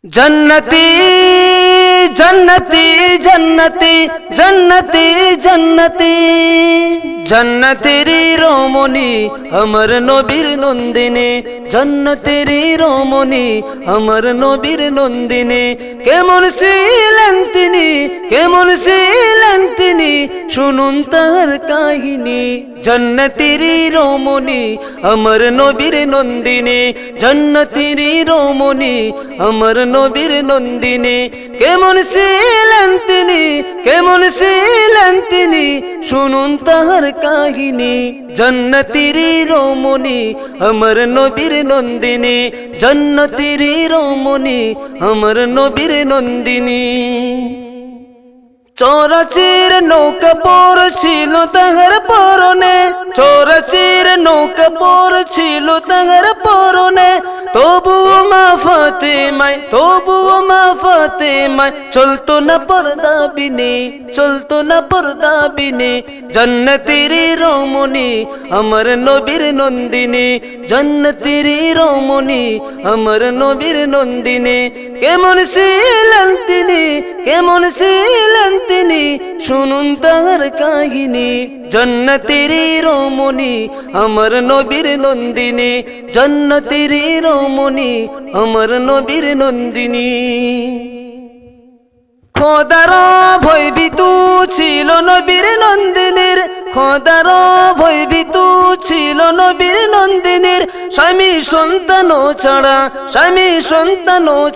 जन्नती जन्नती जन्नती जन्नती जन्नती जन्नतेरी रोमनी अमर नबीर नंदिनी जन्नतेरी रोमनी अमर नबीर नंदिनी केमन ছিলেন তিনি কেমন ছিলেন তিনি শুনুন তার কাহিনী जन्नतेरी रोमनी अमर नबीर नंदिनी जन्नतेरी रोमनी अमर नबीर नंदिनी केमन ছিলেন তিনি কেমন ছিলেন তিনি শুনুন তার কাহিনী जन्नतेरी रोमनी अमर नबीर नंदिनी जन्नतेरी रोमनी अमर नबीर नंदिनी चौराचिर नौका पड़ছিল তাহার পরনে চৌরাচির নৌকা পড়ছিল তাহার পরনে তবুও মা ফাতেমায় চলতো না পর্দা বিনে চলতো না পর্দা বিনে जन्नतेरी रोमनी अमर नबीर नंदिनी जन्नतेरी रोमनी अमर नबीर नंदिनी केमन ছিলেন তিনি কেমন ছিলেন তিনি শুনুন তার কাহিনী जन्नतेरी रोमनी अमर नबीर नंदिनी जन्नतेरी रोमनी अमर नबीर नंदिनी খোদার ভয়ভীত ছিল নবীর নন্দিনীর খোদার ভয়ভীত ছিল নবীর নন্দিনীর স্বামী সন্তান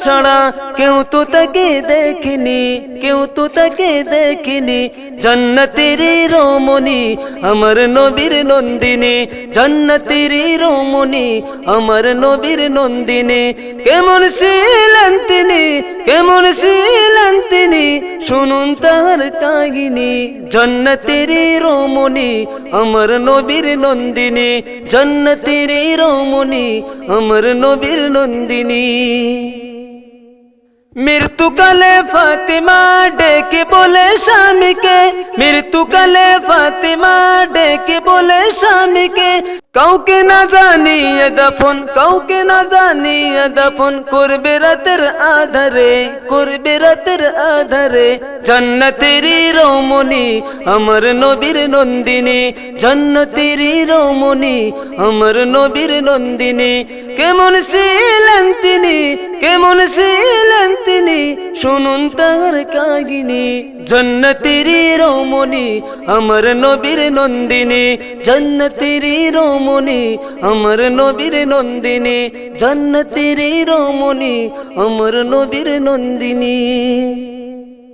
ছাড়া কেউ তো তাকে দেখেনি কেউ তো তাকে দেখেনি जन्नतेरी रोमनी अमर नबीर नंदिनी जन्नतेरी रोमनी अमर नबीर नंदिनी केमन ছিলেন তিনি কেমন ছিলেন তিনি শুনুন তার কাহিনী जन्नतेरी रोमनी अमर नबीर नंदिनी जन्नतेरी रोमनी अमर नबीर नंदिनी मृत्युकाले फातिमा डेके बोले स्वामी के मृत्युकाले फातिमा डेके बोले स्वामी के কাউকে না জানিয়ে দাফন কাউকে না জানিয়ে দাফন করবে রাতের আধারে जन्नतेरी रोमनी अमर नबीर नंदिनी जन्नतेरी रोमनी अमर नबीर नंदिनी কেমন ছিলেন তিনি কেমন ছিলেন তিনি শুনুন তার কাহিনী जन्नतेरी रोमनी अमर नबीर नंदिनी जन्नतेरी रोमनी अमर नबीर नंदिनी जन्नतेरी रोमनी अमर नबीर नंदिनी।